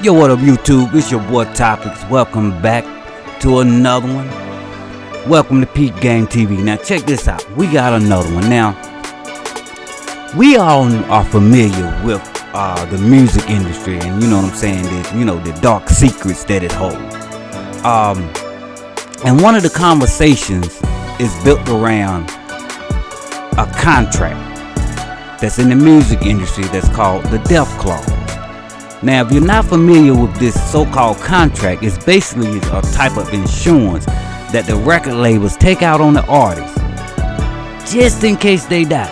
Yo, what up, YouTube? It's your boy Topics. Welcome back to another one. Welcome to Peak Game TV. Now, check this out. We got another one. Now, we all are familiar with the music industry, and you know what I'm saying, the dark secrets that it holds. And one of the conversations is built around a contract that's in the music industry that's called the Death Clause. Now, if you're not familiar with this so-called contract, it's basically a type of insurance that the record labels take out on the artists just in case they die,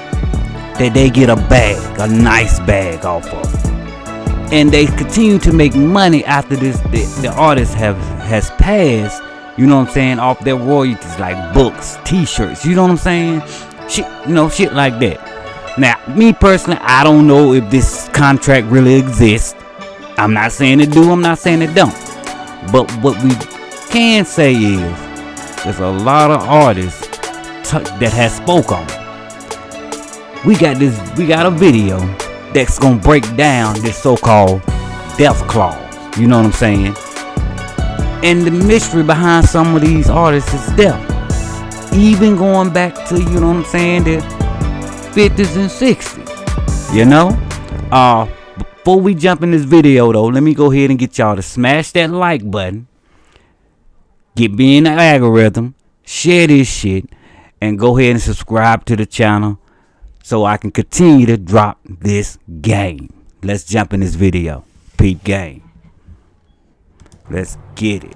that they get a bag, a nice bag off of, and they continue to make money after the artist has passed. You know what I'm saying, off their royalties, like books, t-shirts. You know what I'm saying, shit like that. Now, me personally, I don't know if this contract really exists. I'm not saying it do, I'm not saying it don't. But what we can say is there's a lot of artists that has spoke on it. We got a video that's gonna break down this so-called death clause. You know what I'm saying? And the mystery behind some of these artists is death. Even going back to, you know what I'm saying, the 50s and 60s. You know? Before we jump in this video, though, let me go ahead and get y'all to smash that like button, get me in the algorithm, share this shit, and go ahead and subscribe to the channel so I can continue to drop this game. Let's jump in this video. Peep game. Let's get it.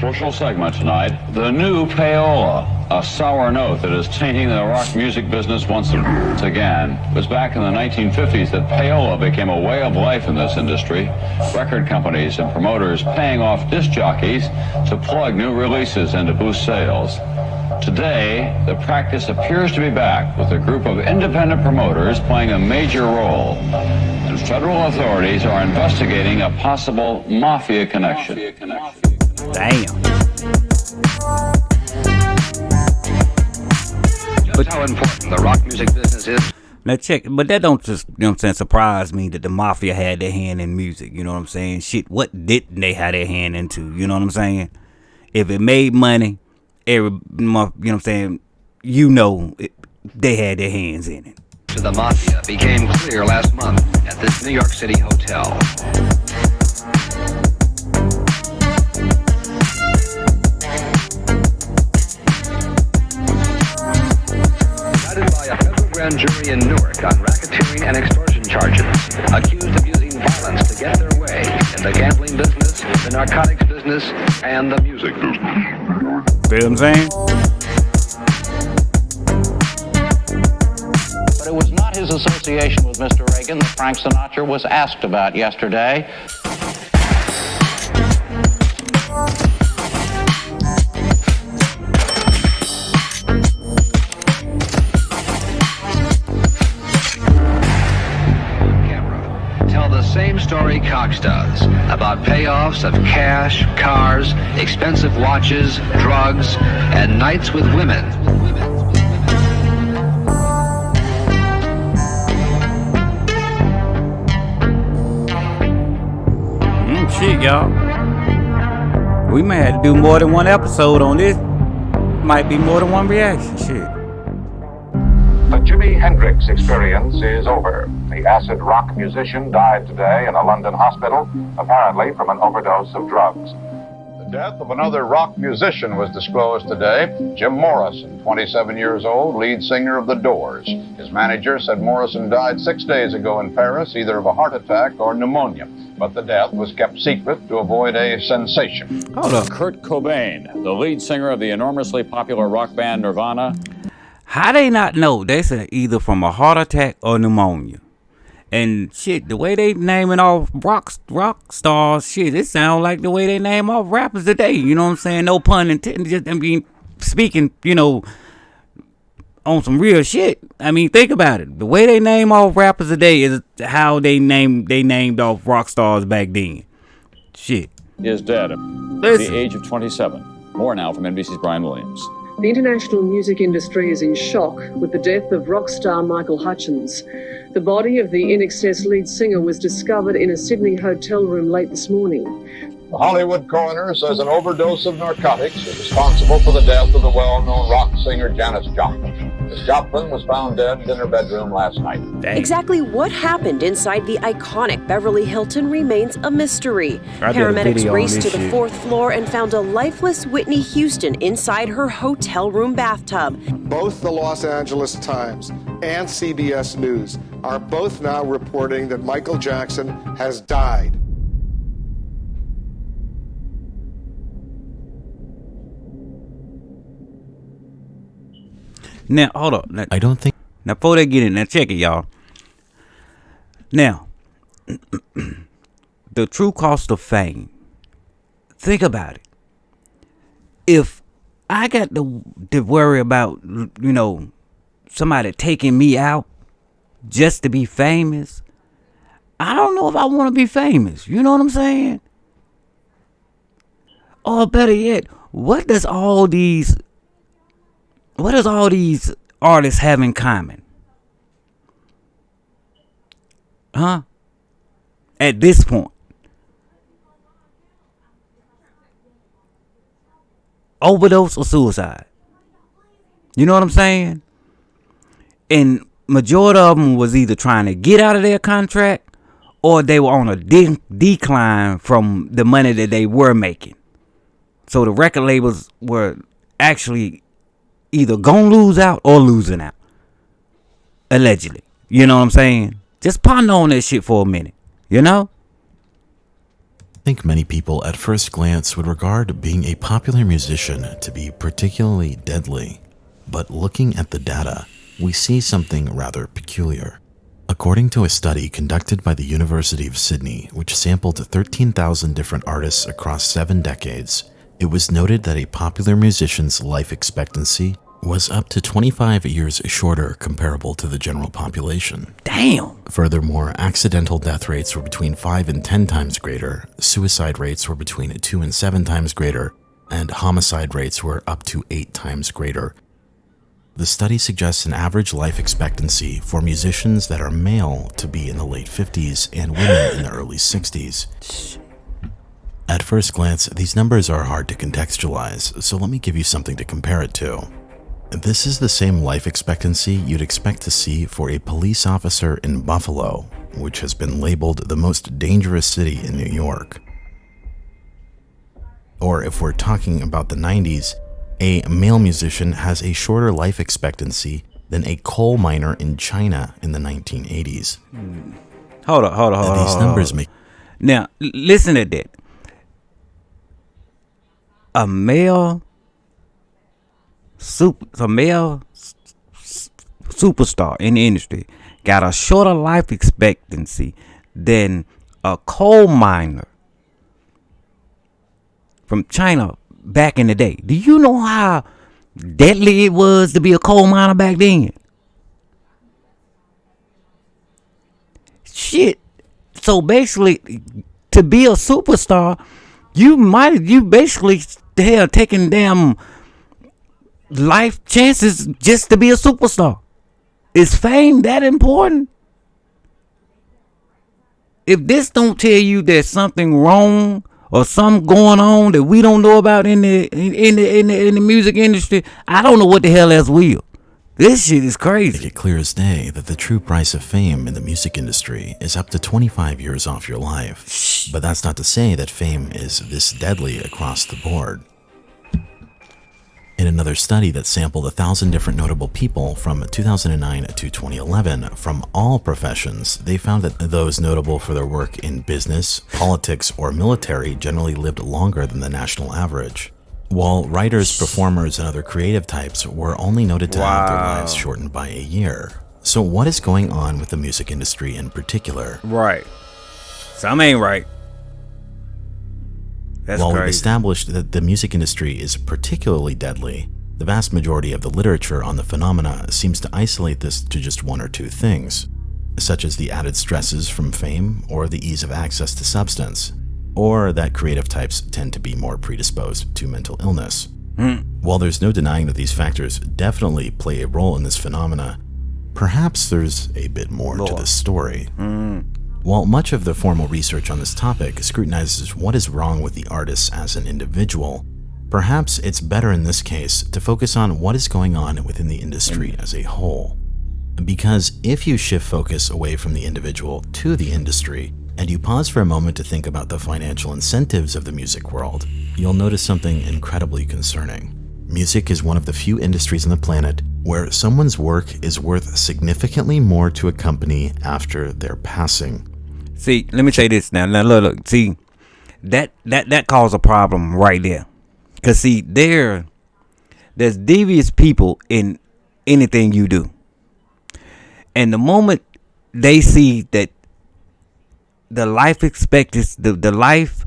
Social segment tonight, the new payola, a sour note that is tainting the rock music business once again. It was back in the 1950s that payola became a way of life in this industry. Record companies and promoters paying off disc jockeys to plug new releases and to boost sales. Today, the practice appears to be back, with a group of independent promoters playing a major role. And federal authorities are investigating a possible mafia connection. Damn. Just how important the rock music business is. Now check, but that don't just, you know what I'm saying, surprise me that the mafia had their hand in music. You know what I'm saying? Shit, what didn't they have their hand into? You know what I'm saying? If it made money, you know what I'm saying, they had their hands in it. To the mafia became clear last month at this New York City hotel. By a federal grand jury in Newark on racketeering and extortion charges, accused of using violence to get their way in the gambling business, the narcotics business, and the music business. See what I'm saying? But it was not his association with Mr. Reagan that Frank Sinatra was asked about yesterday. Same story Cox does about payoffs of cash, cars, expensive watches, drugs, and nights with women. Shit, y'all. We may have to do more than one episode on this. Might be more than one reaction. Shit. The Jimi Hendrix experience is over. The acid rock musician died today in a London hospital, apparently from an overdose of drugs. The death of another rock musician was disclosed today. Jim Morrison, 27 years old, lead singer of The Doors. His manager said Morrison died 6 days ago in Paris, either of a heart attack or pneumonia. But the death was kept secret to avoid a sensation. Hold up. Kurt Cobain, the lead singer of the enormously popular rock band Nirvana. How they not know? They said either from a heart attack or pneumonia. And shit, the way they naming off rock stars, shit, it sound like the way they name off rappers today. You know what I'm saying? No pun intended. Just, I mean, speaking, on some real shit. I mean, think about it. The way they name off rappers today is how they named off rock stars back then. Shit. Is dead at the age of 27. More now from NBC's Brian Williams. The international music industry is in shock with the death of rock star Michael Hutchence. The body of the INXS lead singer was discovered in a Sydney hotel room late this morning. The Hollywood coroner says an overdose of narcotics is responsible for the death of the well-known rock singer Janis Joplin. Miss Joplin was found dead in her bedroom last night. Dang. Exactly what happened inside the iconic Beverly Hilton remains a mystery. Paramedics raced to the fourth floor and found a lifeless Whitney Houston inside her hotel room bathtub. Both the Los Angeles Times and CBS News are both now reporting that Michael Jackson has died. Now, hold up. Now, I don't think. Now, before they get in, now check it, y'all. Now, the true cost of fame. Think about it. If I got to worry about, somebody taking me out just to be famous, I don't know if I want to be famous. You know what I'm saying? Or better yet, what does all these artists have in common? Huh? At this point. Overdose or suicide. You know what I'm saying? And majority of them was either trying to get out of their contract or they were on a decline from the money that they were making. So the record labels were actually either gonna lose out or losing out. Allegedly. You know what I'm saying? Just ponder on that shit for a minute. You know? I think many people at first glance would regard being a popular musician to be particularly deadly. But looking at the data, we see something rather peculiar. According to a study conducted by the University of Sydney, which sampled 13,000 different artists across 7 decades, it was noted that a popular musician's life expectancy was up to 25 years shorter comparable to the general population. Damn! Furthermore, accidental death rates were between 5 and 10 times greater, suicide rates were between 2 and 7 times greater, and homicide rates were up to 8 times greater. The study suggests an average life expectancy for musicians that are male to be in the late 50s and women in the early 60s. At first glance, these numbers are hard to contextualize, so let me give you something to compare it to. This is the same life expectancy you'd expect to see for a police officer in Buffalo, which has been labeled the most dangerous city in New York. Or if we're talking about the 90s, a male musician has a shorter life expectancy than a coal miner in China in the 1980s. Hold on. These numbers make... Now, listen to that. A male superstar in the industry got a shorter life expectancy than a coal miner from China back in the day. Do you know how deadly it was to be a coal miner back then? Shit. So basically, to be a superstar, you basically taking damn life chances just to be a superstar. Is fame that important? If this don't tell you there's something wrong or something going on that we don't know about in the music industry, I don't know what the hell else will. This shit is crazy. Make it clear as day that the true price of fame in the music industry is up to 25 years off your life. But that's not to say that fame is this deadly across the board. In another study that sampled 1,000 different notable people from 2009 to 2011 from all professions, they found that those notable for their work in business, politics, or military generally lived longer than the national average, while writers, performers, and other creative types were only noted to have their lives shortened by a year. So what is going on with the music industry in particular? Right. Something ain't right. That's While crazy. we've established that the music industry is particularly deadly, the vast majority of the literature on the phenomena seems to isolate this to just one or two things, such as the added stresses from fame or the ease of access to substance, or that creative types tend to be more predisposed to mental illness. While there's no denying that these factors definitely play a role in this phenomena, perhaps there's a bit more to this story. While much of the formal research on this topic scrutinizes what is wrong with the artist as an individual, perhaps it's better in this case to focus on what is going on within the industry as a whole. Because if you shift focus away from the individual to the industry, and you pause for a moment to think about the financial incentives of the music world, you'll notice something incredibly concerning. Music is one of the few industries on the planet where someone's work is worth significantly more to a company after their passing. See, let me say this now. Now look. See, that caused a problem right there. Cause see, there's devious people in anything you do, and the moment they see that the life expectancy, the life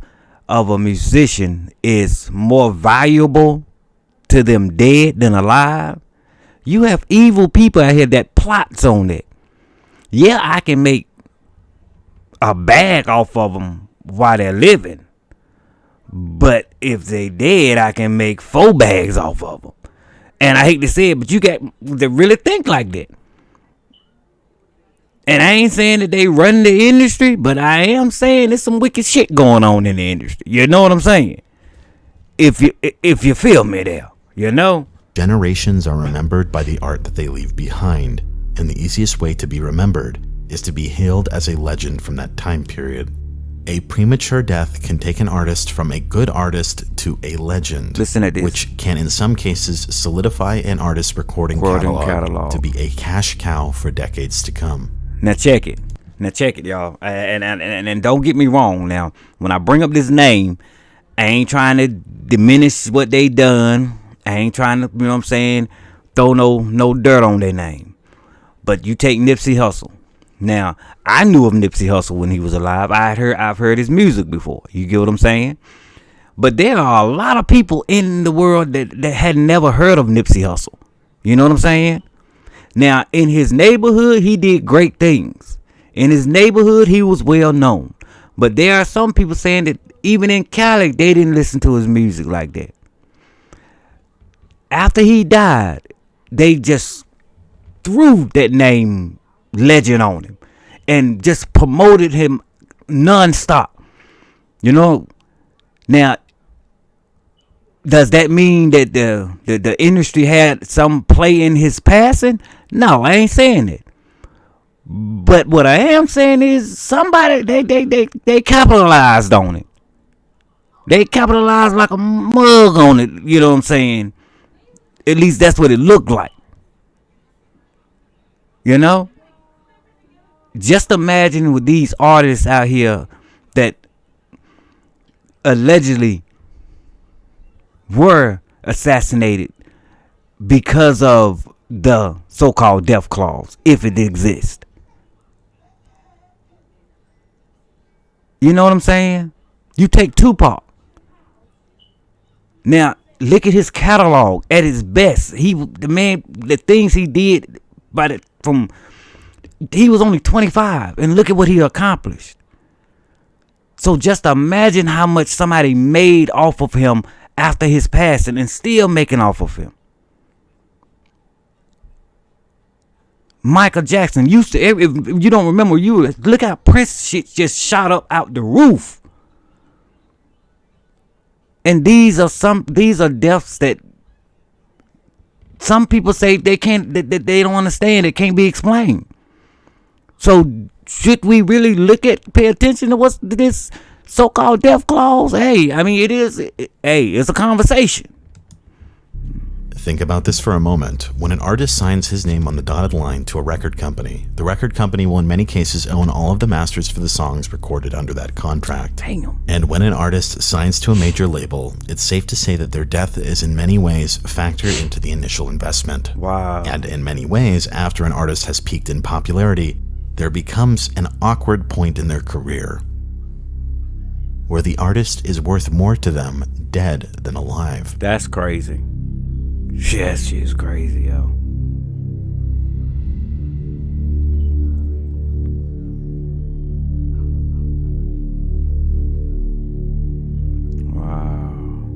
of a musician is more valuable to them dead than alive, you have evil people out here that plots on it. Yeah, I can make a bag off of them while they're living, but if they dead, I can make 4 bags off of them. And I hate to say it, but you got to really think like that. And I ain't saying that they run the industry, but I am saying there's some wicked shit going on in the industry. You know what I'm saying? If you feel me there, you know? Generations are remembered by the art that they leave behind, and the easiest way to be remembered is to be hailed as a legend from that time period. A premature death can take an artist from a good artist to a legend. Listen to this. Which can in some cases solidify an artist's recording catalog to be a cash cow for decades to come. Now check it, y'all. And don't get me wrong. Now, when I bring up this name, I ain't trying to diminish what they done. I ain't trying to, you know what I'm saying, throw no dirt on their name. But you take Nipsey Hussle. Now, I knew of Nipsey Hussle when he was alive. I've heard his music before. You get what I'm saying? But there are a lot of people in the world that had never heard of Nipsey Hussle. You know what I'm saying? Now, in his neighborhood, he did great things. In his neighborhood, he was well known. But there are some people saying that even in Cali, they didn't listen to his music like that. After he died, they just threw that name legend on him and just promoted him nonstop. You know? Now, does that mean that the industry had some play in his passing? No, I ain't saying it. But what I am saying is somebody they capitalized on it. They capitalized like a mug on it. You know what I'm saying? At least that's what it looked like. You know? Just imagine with these artists out here that allegedly were assassinated because of the so-called death clause, if it exists. You know what I'm saying? You take Tupac. Now, look at his catalog at his best. The things he did, he was only 25, and look at what he accomplished. So just imagine how much somebody made off of him after his passing and still making off of him. Michael Jackson used to, if you don't remember, look how Prince shit just shot up out the roof. And these are deaths that some people say they don't understand, it can't be explained. So should we really pay attention to what's this so-called death clause? Hey, I mean, it's a conversation. Think about this for a moment. When an artist signs his name on the dotted line to a record company, the record company will in many cases own all of the masters for the songs recorded under that contract. Damn. And when an artist signs to a major label, it's safe to say that their death is in many ways factored into the initial investment. Wow. And in many ways, after an artist has peaked in popularity, there becomes an awkward point in their career where the artist is worth more to them dead than alive. That's crazy. That shit's crazy, yo. Wow.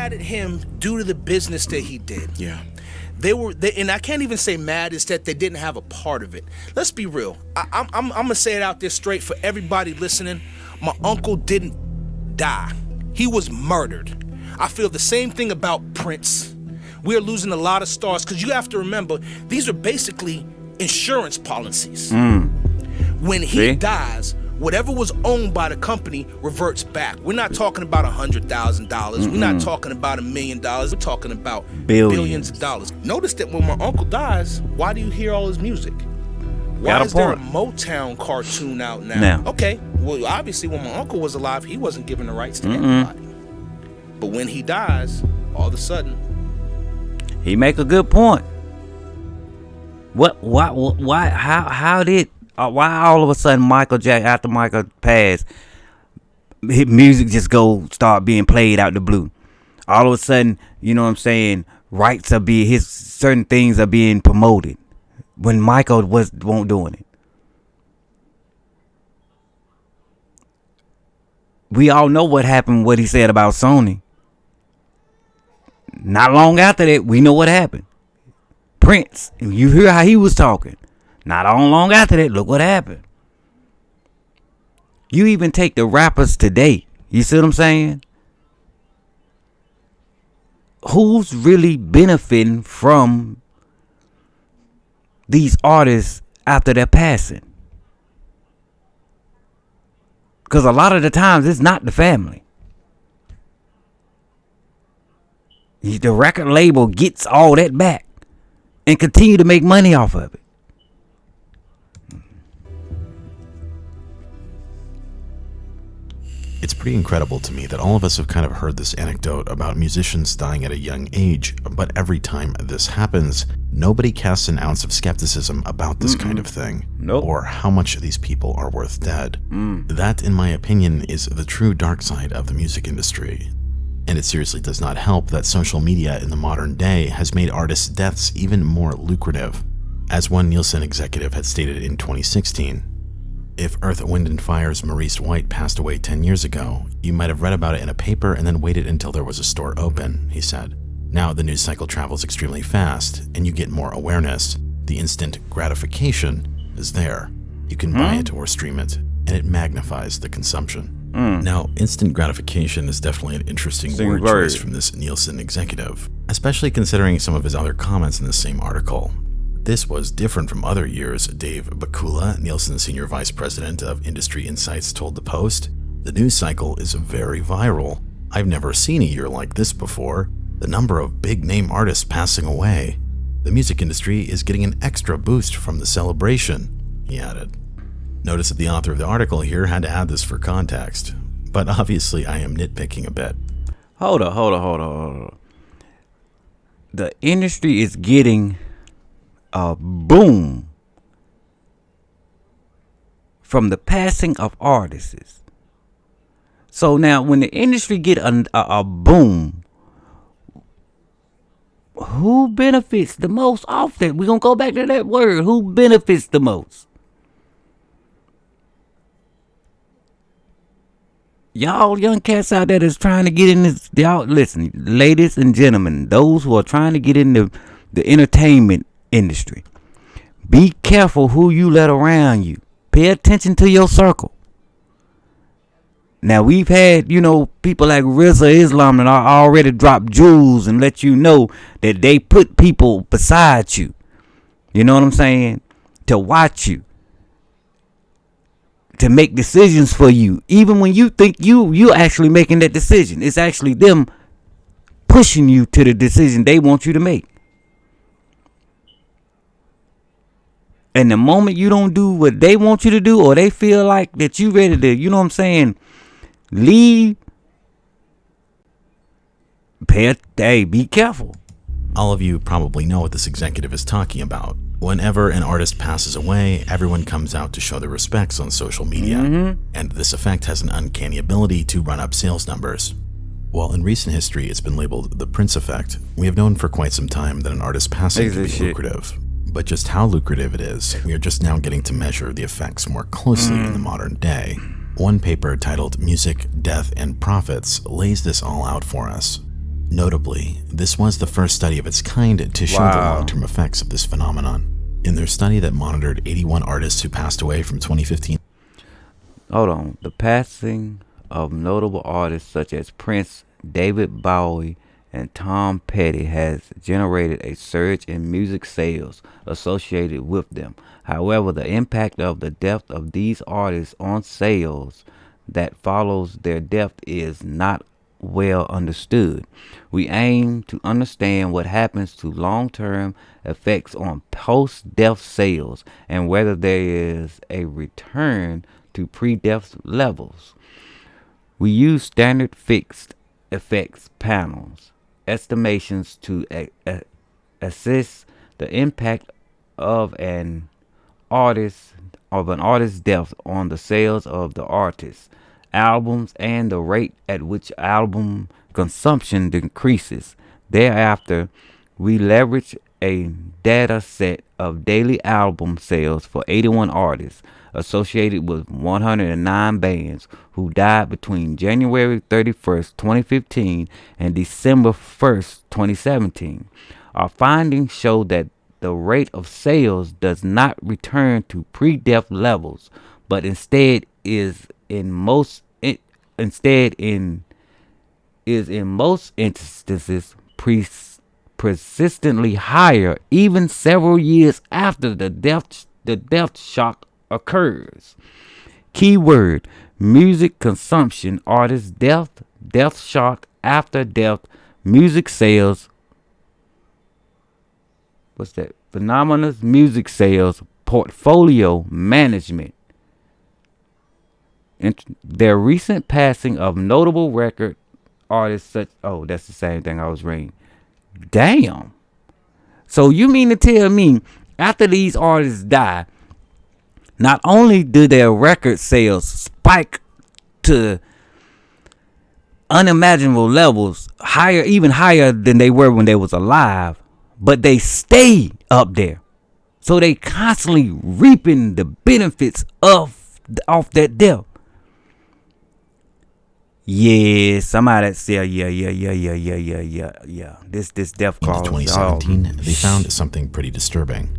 mad at him due to the business that he did. Yeah. And I can't even say mad, is that they didn't have a part of it. Let's be real. I'm gonna say it out there straight for everybody listening. My uncle didn't die. He was murdered. I feel the same thing about Prince. We're losing a lot of stars, because you have to remember, these are basically insurance policies. When he dies, whatever was owned by the company reverts back. We're not talking about $100,000. We're not talking about $1 million. We're talking about billions of dollars. Notice that when my uncle dies, why do you hear all his music? Why is there a Motown cartoon out now? Okay, well, obviously when my uncle was alive, he wasn't given the rights to anybody. But when he dies, all of a sudden, he make a good point. Why all of a sudden Michael Jackson, after Michael passed, his music just start being played out the blue? All of a sudden, you know what I'm saying, certain things are being promoted when Michael won't doing it. We all know what happened, what he said about Sony. Not long after that, we know what happened. Prince, you hear how he was talking. Not long after that, look what happened. You even take the rappers today. You see what I'm saying? Who's really benefiting from these artists after their passing? Because a lot of the times it's not the family. The record label gets all that back and continue to make money off of it. It's pretty incredible to me that all of us have kind of heard this anecdote about musicians dying at a young age, but every time this happens, nobody casts an ounce of skepticism about this kind of thing, or how much these people are worth dead. That, in my opinion, is the true dark side of the music industry. And it seriously does not help that social media in the modern day has made artists' deaths even more lucrative. As one Nielsen executive had stated in 2016, if Earth, Wind & Fire's Maurice White passed away 10 years ago, you might have read about it in a paper and then waited until there was a store open, he said. Now the news cycle travels extremely fast, and you get more awareness. The instant gratification is there. You can buy it or stream it, and it magnifies the consumption. Now, instant gratification is definitely an interesting word choice from this Nielsen executive, especially considering some of his other comments in the same article. This was different from other years, Dave Bakula, Nielsen's senior vice president of Industry Insights, told the Post. The news cycle is very viral. I've never seen a year like this before. The number of big-name artists passing away. The music industry is getting an extra boost from the celebration, he added. Notice that the author of the article here had to add this for context, but obviously I am nitpicking a bit. Hold on. The industry is getting a boom from the passing of artists. So now when the industry get a boom, who benefits the most off that? We're going to go back to that word. Who benefits the most? Y'all young cats out there that's trying to get in this, y'all listen, ladies and gentlemen, those who are trying to get into the entertainment industry, be careful who you let around you. Pay attention to your circle. Now we've had, people like Rizza Islam that are already dropped jewels and let you know that they put people beside you. You know what I'm saying? To watch you. To make decisions for you. Even when you think you're actually making that decision. It's actually them pushing you to the decision they want you to make. And the moment you don't do what they want you to do, or they feel like that you ready to, leave, be careful. All of you probably know what this executive is talking about. Whenever an artist passes away, everyone comes out to show their respects on social media, and this effect has an uncanny ability to run up sales numbers. While in recent history it's been labeled the Prince effect, we have known for quite some time that an artist passing can be lucrative. But just how lucrative it is, we are just now getting to measure the effects more closely in the modern day. One paper titled Music, Death, and Profits lays this all out for us. Notably, this was the first study of its kind to show the long-term effects of this phenomenon. In their study that monitored 81 artists who passed away from 2015. Hold on. The passing of notable artists such as Prince, David Bowie, and Tom Petty has generated a surge in music sales associated with them. However, the impact of the death of these artists on sales that follows their death is not well understood. We aim to understand what happens to long-term effects on post-death sales and whether there is a return to pre-death levels. We use standard fixed effects panels estimations to assess the impact of an artist's death on the sales of the artist albums and the rate at which album consumption decreases. Thereafter, we leverage a data set of daily album sales for 81 artists associated with 109 bands who died between January 31st, 2015 and December 1st, 2017. Our findings show that the rate of sales does not return to pre-death levels, but instead is in most instances persistently higher even several years after the death shock occurs. Keyword: music consumption, artist death shock after death, music sales. What's that? Phenomena, music sales, portfolio management. Their recent passing of notable record artists such... Oh, that's the same thing I was reading. Damn. So you mean to tell me after these artists die, not only do their record sales spike to unimaginable levels, even higher than they were when they was alive, but they stay up there. So they constantly reaping the benefits off that death. Yeah, somebody said, yeah. This death clause. In 2017, they found something pretty disturbing.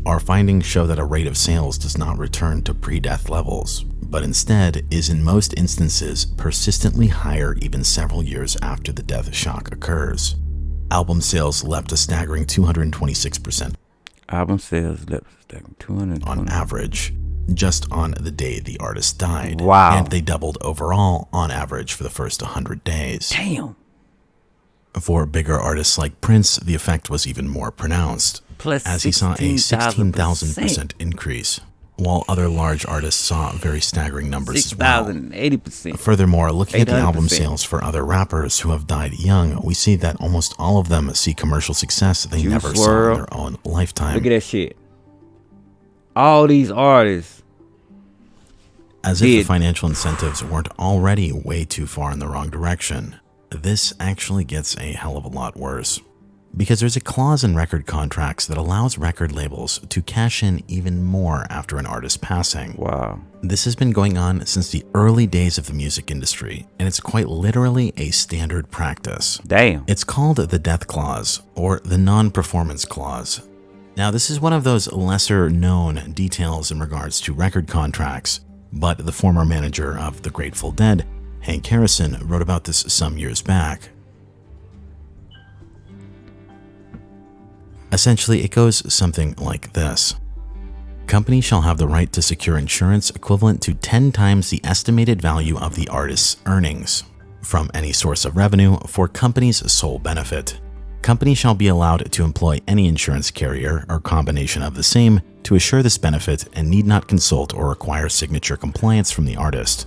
Our findings show that a rate of sales does not return to pre-death levels, but instead is in most instances persistently higher even several years after the death shock occurs. Album sales leapt a staggering 226%. Album sales leapt a staggering 226%. On average, just on the day the artist died. Wow. And they doubled overall on average for the first 100 days. Damn. For bigger artists like Prince, the effect was even more pronounced, plus as he saw a 16,000% increase, while other large artists saw very staggering numbers as well. 6,080%. Furthermore, looking at the album sales for other rappers who have died young, we see that almost all of them see commercial success they never saw in their own lifetime. Look at that shit. All these artists. As if the financial incentives weren't already way too far in the wrong direction, this actually gets a hell of a lot worse. Because there's a clause in record contracts that allows record labels to cash in even more after an artist's passing. Wow. This has been going on since the early days of the music industry, and it's quite literally a standard practice. Damn. It's called the death clause, or the non-performance clause. Now, this is one of those lesser known details in regards to record contracts, but the former manager of the Grateful Dead, Hank Harrison, wrote about this some years back. Essentially, it goes something like this. Companies shall have the right to secure insurance equivalent to 10 times the estimated value of the artist's earnings from any source of revenue for company's sole benefit. Companies shall be allowed to employ any insurance carrier or combination of the same to assure this benefit and need not consult or require signature compliance from the artist.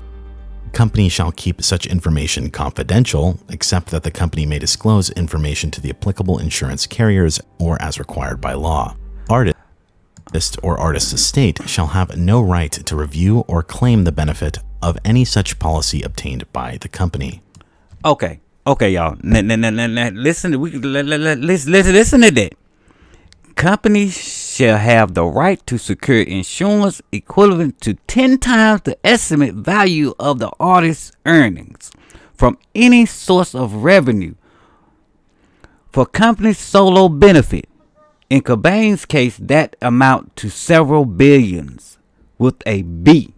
Company shall keep such information confidential, except that the company may disclose information to the applicable insurance carriers or as required by law. Artist or artist's estate shall have no right to review or claim the benefit of any such policy obtained by the company. Okay, y'all. Listen to that. Companies shall have the right to secure insurance equivalent to 10 times the estimate value of the artist's earnings from any source of revenue for company solo benefit. In Cobain's case, that amount to several billions with a B.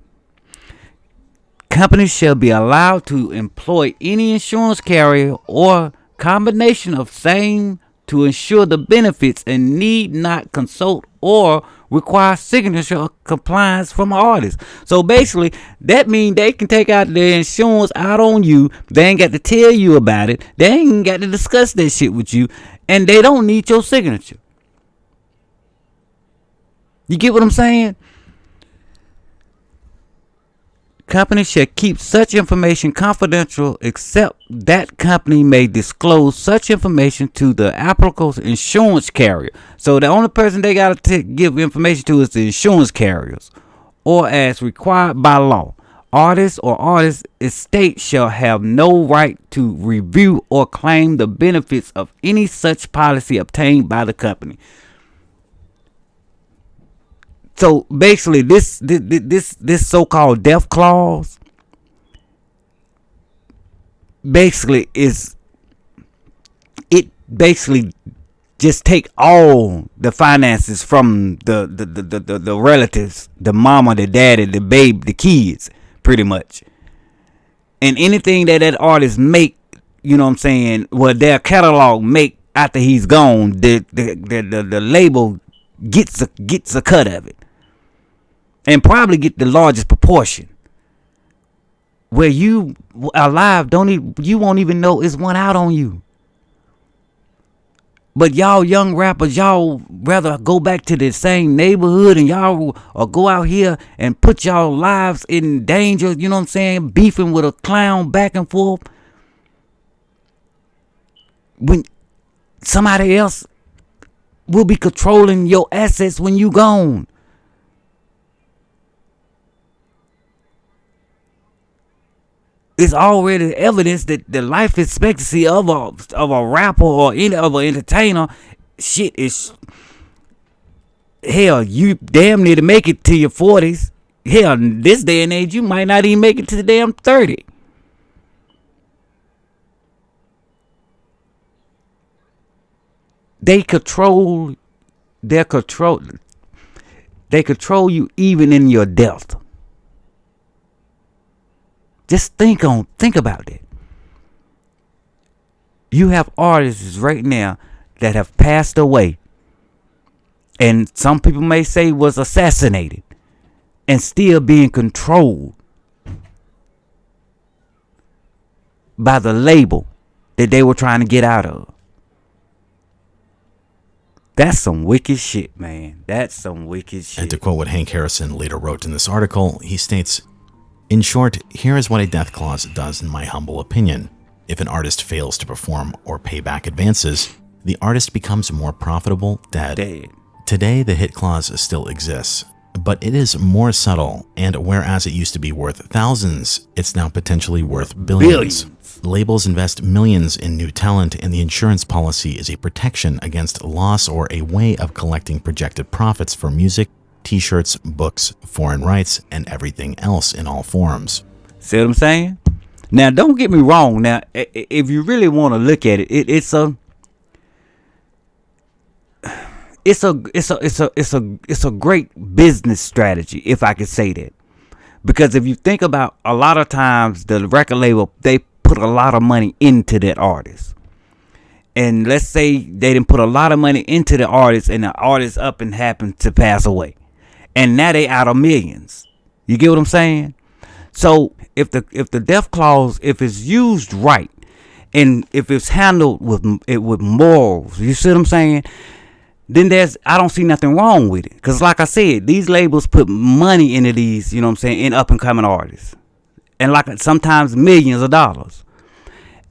Companies shall be allowed to employ any insurance carrier or combination of same to ensure the benefits and need not consult or require signature or compliance from artists. So basically, that means they can take out their insurance out on you. They ain't got to tell you about it. They ain't got to discuss that shit with you. And they don't need your signature. You get what I'm saying? Companies shall keep such information confidential except that company may disclose such information to the applicable insurance carrier. So the only person they got to give information to is the insurance carriers, or as required by law. Artists or artists' estate shall have no right to review or claim the benefits of any such policy obtained by the company. So basically, this so-called death clause basically just take all the finances from the relatives, the mama, the daddy, the baby, the kids, pretty much, and anything that artist make, you know what I'm saying, well, their catalog make after he's gone, the label gets a cut of it. And probably get the largest proportion. Where you alive, you won't even know it's one out on you. But y'all young rappers, y'all rather go back to the same neighborhood and y'all or go out here and put y'all lives in danger, you know what I'm saying? Beefing with a clown back and forth. When somebody else will be controlling your assets when you gone. It's already evidence that the life expectancy of a rapper or any of an entertainer, shit is, hell, you damn near to make it to your 40s. Hell, this day and age, you might not even make it to the damn 30. They control you even in your death. Just think about that. You have artists right now that have passed away, and some people may say was assassinated, and still being controlled by the label that they were trying to get out of. That's some wicked shit, man. That's some wicked shit. And to quote what Hank Harrison later wrote in this article, he states, "In short, here is what a death clause does in my humble opinion. If an artist fails to perform or pay back advances, the artist becomes more profitable dead. Today, the hit clause still exists, but it is more subtle, and whereas it used to be worth thousands, it's now potentially worth billions. Labels invest millions in new talent, and the insurance policy is a protection against loss or a way of collecting projected profits for music, t-shirts, books, foreign rights, and everything else in all forms." See what I'm saying? Now, don't get me wrong. Now, if you really want to look at it, it's a great business strategy, if I could say that. Because if you think about, a lot of times the record label, they put a lot of money into that artist. And let's say they didn't put a lot of money into the artist, and the artist up and happened to pass away. And now they out of millions. You get what I'm saying? So if the death clause, if it's used right, and if it's handled with morals, you see what I'm saying? Then I don't see nothing wrong with it. Because like I said, these labels put money into these, you know what I'm saying, in up and coming artists. And like sometimes millions of dollars.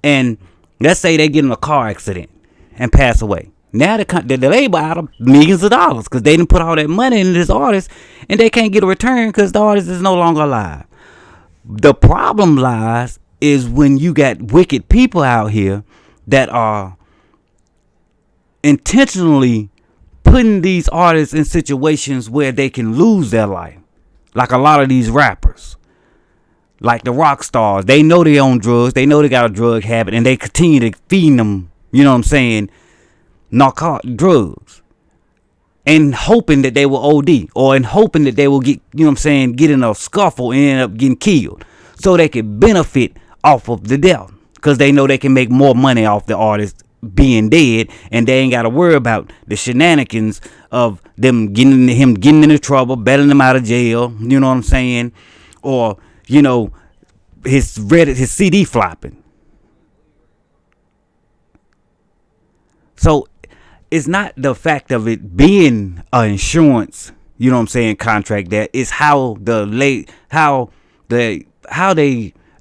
And let's say they get in a car accident and pass away. Now the label out of millions of dollars because they didn't put all that money into this artist, and they can't get a return because the artist is no longer alive. The problem lies is when you got wicked people out here that are intentionally putting these artists in situations where they can lose their life. Like a lot of these rappers. Like the rock stars. They know they own drugs. They know they got a drug habit, and they continue to feed them, you know what I'm saying, drugs, and hoping that they will OD, or in hoping that they will get, get in a scuffle and end up getting killed, so they can benefit off of the death, because they know they can make more money off the artist being dead, and they ain't got to worry about the shenanigans of him getting into trouble, bailing them out of jail, you know what I'm saying, or his CD flopping. So it's not the fact of it being an insurance, contract, that is how they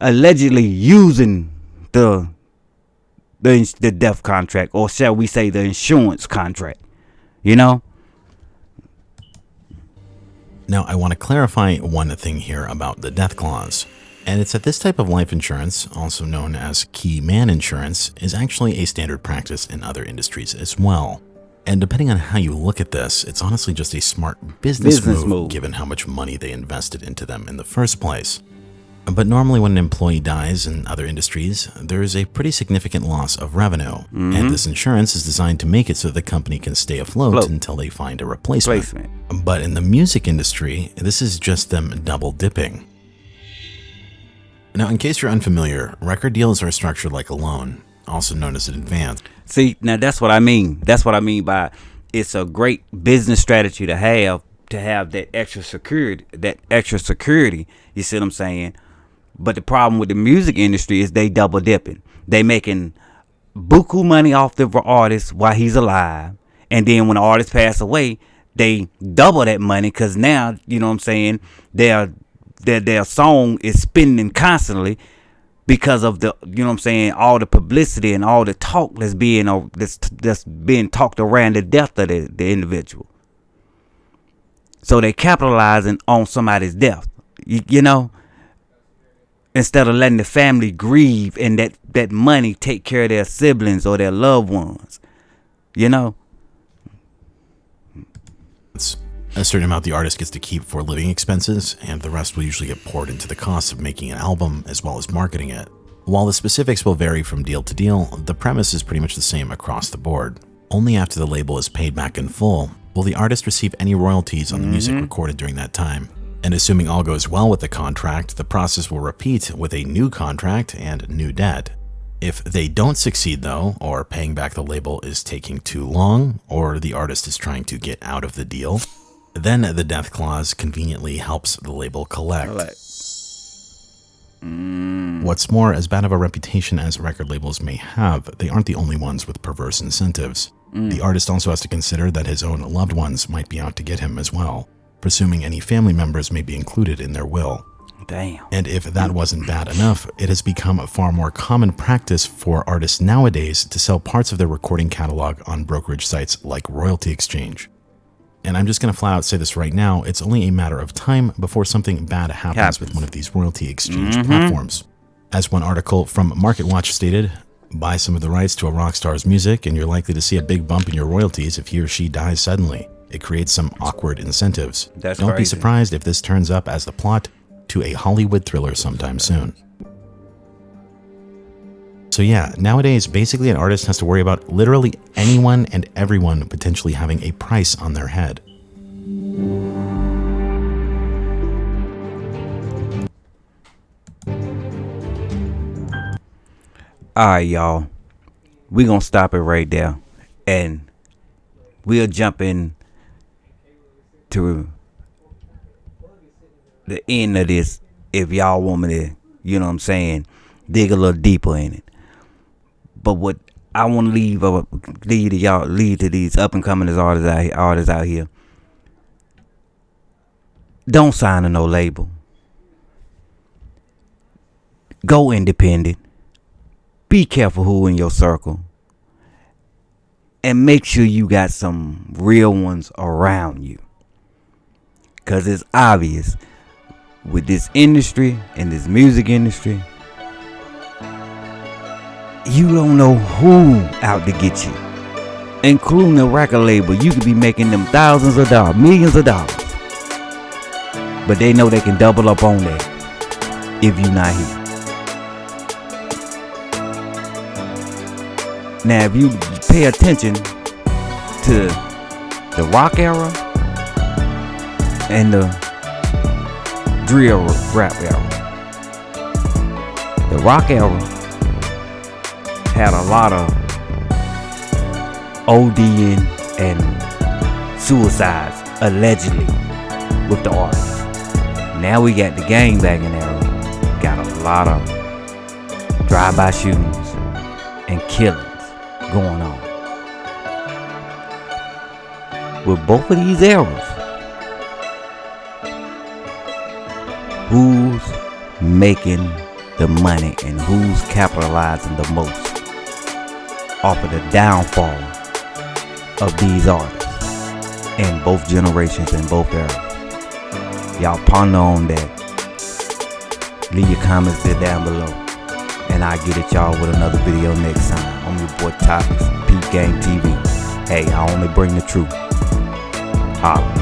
allegedly using the death contract, or shall we say the insurance contract, Now I want to clarify one thing here about the death clause. And it's that this type of life insurance, also known as key man insurance, is actually a standard practice in other industries as well. And depending on how you look at this, it's honestly just a smart business move given how much money they invested into them in the first place. But normally when an employee dies in other industries, there is a pretty significant loss of revenue. And this insurance is designed to make it so the company can stay afloat until they find a replacement. But in the music industry, this is just them double dipping. Now, in case you're unfamiliar, record deals are structured like a loan, also known as an advance. See, now that's what I mean. That's what I mean by it's a great business strategy to have that extra security. You see what I'm saying? But the problem with the music industry is they double dipping. They making buku money off the artist while he's alive, and then when the artist pass away, they double that money, because now their song is spending constantly because of the all the publicity and all the talk that's being talked around the death of the individual. So they capitalizing on somebody's death, instead of letting the family grieve and that money take care of their siblings or their loved ones. It's a certain amount the artist gets to keep for living expenses, and the rest will usually get poured into the cost of making an album as well as marketing it. While the specifics will vary from deal to deal, the premise is pretty much the same across the board. Only after the label is paid back in full will the artist receive any royalties on the music recorded during that time. And assuming all goes well with the contract, the process will repeat with a new contract and new debt. If they don't succeed though, or paying back the label is taking too long, or the artist is trying to get out of the deal, then the death clause conveniently helps the label collect. What's more, as bad of a reputation as record labels may have, they aren't the only ones with perverse incentives. The artist also has to consider that his own loved ones might be out to get him as well, presuming any family members may be included in their will. Damn. And if that wasn't bad enough, it has become a far more common practice for artists nowadays to sell parts of their recording catalog on brokerage sites like Royalty Exchange. And I'm just going to flat out say this right now, it's only a matter of time before something bad happens with one of these Royalty Exchange platforms. As one article from MarketWatch stated, buy some of the rights to a rock star's music and you're likely to see a big bump in your royalties if he or she dies suddenly. It creates some awkward incentives. Don't be surprised if this turns up as the plot to a Hollywood thriller sometime soon. So yeah, nowadays, basically an artist has to worry about literally anyone and everyone potentially having a price on their head. Alright, y'all. We're gonna stop it right there. And we'll jump in to the end of this if y'all want me to, dig a little deeper in it. But what I want to leave to these up and coming artists out here. Don't sign to no label. Go independent. Be careful who in your circle. And make sure you got some real ones around you. Because it's obvious with this industry and this music industry, you don't know who out to get you, including the record label. You could be making them thousands of dollars, millions of dollars, but they know they can double up on that if you're not here. Now, if you pay attention to the rock era and the drill rap era. The rock era had a lot of ODing and suicides, allegedly, with the artists. Now we got the gangbanging era. Got a lot of drive-by shootings and killings going on. With both of these eras, who's making the money and who's capitalizing the most off of the downfall of these artists in both generations and both eras? Y'all ponder on that. Leave your comments there down below, and I'll get at y'all with another video next time. I'm your boy Topics, Peep Game TV. Hey, I only bring the truth. Holla.